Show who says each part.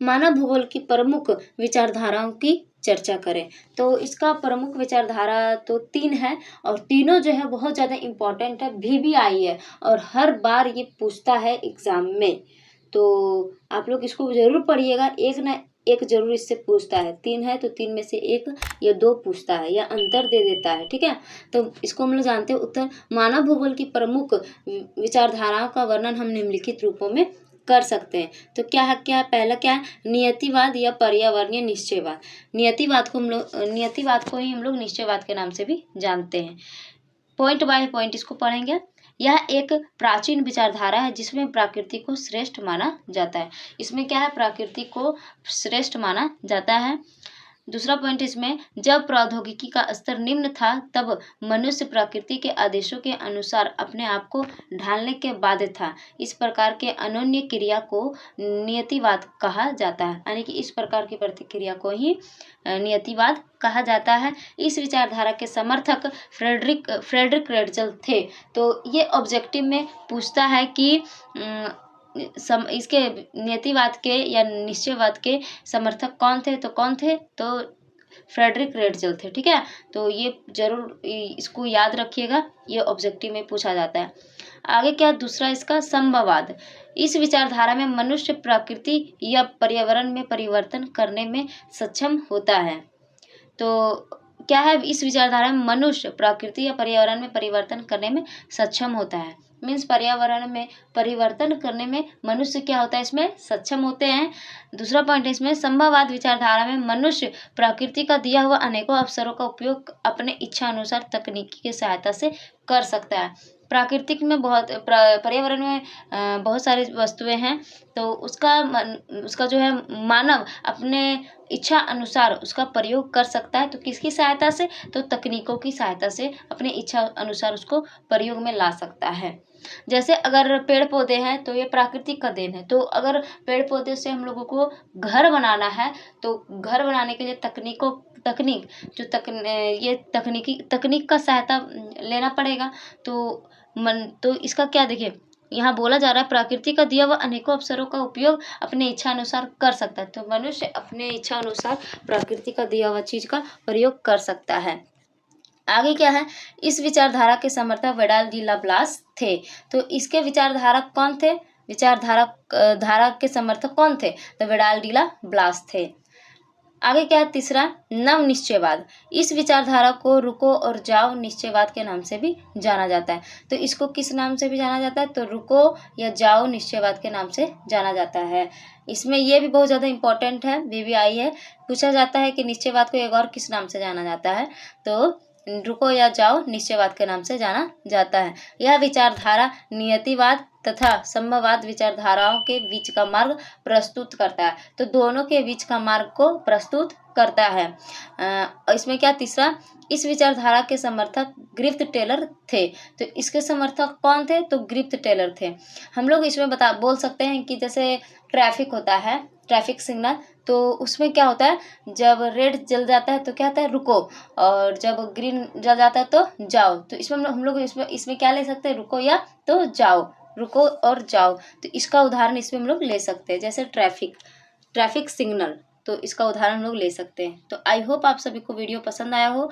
Speaker 1: मानव भूगोल की प्रमुख विचारधाराओं की चर्चा करें। तो इसका प्रमुख विचारधारा तो 3 है और तीनों जो है बहुत ज़्यादा इम्पोर्टेंट है, VBI है और हर बार ये पूछता है एग्ज़ाम में। तो आप लोग इसको ज़रूर पढ़िएगा, एक ना एक ज़रूर इससे पूछता है। 3 है तो 3 में से 1 या 2 पूछता है या अंतर दे देता है, ठीक है। तो इसको हम लोग जानते हैं उत्तर। मानव भूगोल की प्रमुख विचारधाराओं का वर्णन हम निम्नलिखित रूपों में कर सकते हैं। तो क्या है पहला क्या है, नियतिवाद या पर्यावरणीय निश्चयवाद। नियतिवाद को ही हम लोग निश्चयवाद के नाम से भी जानते हैं। पॉइंट बाय पॉइंट इसको पढ़ेंगे। यह एक प्राचीन विचारधारा है जिसमें प्रकृति को श्रेष्ठ माना जाता है। इसमें क्या है, प्रकृति को श्रेष्ठ माना जाता है। दूसरा पॉइंट इसमें, जब प्रौद्योगिकी का स्तर निम्न था तब मनुष्य प्रकृति के आदेशों के अनुसार अपने आप को ढालने के बाध्य था। इस प्रकार के अनन्य क्रिया को नियतिवाद कहा जाता है, यानी कि इस प्रकार की प्रतिक्रिया को ही नियतिवाद कहा जाता है। इस विचारधारा के समर्थक फ्रेडरिक रेडजल थे। तो ये ऑब्जेक्टिव में पूछता है कि इसके नियतिवाद के या निश्चयवाद के समर्थक कौन थे, तो फ्रेडरिक रेडजल थे, ठीक है। तो ये जरूर इसको याद रखिएगा, ये ऑब्जेक्टिव में पूछा जाता है। आगे क्या, दूसरा इसका संभववाद। इस विचारधारा में मनुष्य प्रकृति या पर्यावरण में परिवर्तन करने में सक्षम होता है। तो क्या है, इस विचारधारा में मनुष्य प्रकृति या पर्यावरण में परिवर्तन करने में सक्षम होता है। मीन्स पर्यावरण में परिवर्तन करने में मनुष्य क्या होता है, इसमें सक्षम होते हैं। दूसरा पॉइंट इसमें, संभववाद विचारधारा में मनुष्य प्रकृति का दिया हुआ अनेकों अवसरों का उपयोग अपने इच्छा अनुसार तकनीकी की सहायता से कर सकता है। प्राकृतिक में पर्यावरण में बहुत सारी वस्तुएं हैं, तो उसका जो है मानव अपने इच्छा अनुसार उसका प्रयोग कर सकता है। तो किसकी सहायता से, तो तकनीकों की सहायता से अपने इच्छा अनुसार उसको प्रयोग में ला सकता है। जैसे अगर पेड़ पौधे हैं तो ये प्राकृतिक का देन है। तो अगर पेड़ पौधे से हम लोगों को घर बनाना है तो घर बनाने के लिए तकनीक का सहायता लेना पड़ेगा। तो इसका क्या, देखिए यहाँ बोला जा रहा है प्रकृति का दिया हुआ अनेकों अवसरों का उपयोग अपने इच्छा अनुसार कर सकता है। तो मनुष्य अपने इच्छा अनुसार प्रकृति का दिया हुआ चीज का प्रयोग कर सकता है। आगे क्या है, इस विचारधारा के समर्थक वेडाल डी ला ब्लास थे। तो इसके विचारधारक कौन थे, धारा के समर्थक कौन थे, तो वेडाल डी ला ब्लास थे। आगे क्या है, तीसरा नव निश्चयवाद। इस विचारधारा को रुको और जाओ निश्चयवाद के नाम से भी जाना जाता है। तो इसको किस नाम से भी जाना जाता है, तो रुको या जाओ निश्चयवाद के नाम से जाना जाता है। इसमें यह भी बहुत ज़्यादा इंपॉर्टेंट है, VBI है, पूछा जाता है कि निश्चयवाद को एक और किस नाम से जाना जाता है, तो रुको या जाओ निश्चयवाद के नाम से जाना जाता है। यह विचारधारा नियतिवाद तथा संभववाद विचारधाराओं के बीच का मार्ग प्रस्तुत करता है। तो दोनों के बीच का मार्ग को प्रस्तुत करता है। इसमें क्या, तीसरा, इस विचारधारा के समर्थक ग्रिफ्थ टेलर थे। तो इसके समर्थक कौन थे, तो ग्रिफ्थ टेलर थे। हम लोग इसमें बोल सकते हैं कि जैसे ट्रैफिक होता है, ट्रैफिक सिग्नल, तो उसमें क्या होता है, जब रेड जल जाता है तो क्या होता है, रुको, और जब ग्रीन जल जाता है तो जाओ। तो इसमें हम लोग इसमें क्या ले सकते हैं, रुको या तो जाओ, रुको और जाओ। तो इसका उदाहरण इसमें हम लोग ले सकते हैं, जैसे ट्रैफिक सिग्नल, तो इसका उदाहरण हम लोग ले सकते हैं। तो आई होप आप सभी को वीडियो पसंद आया हो।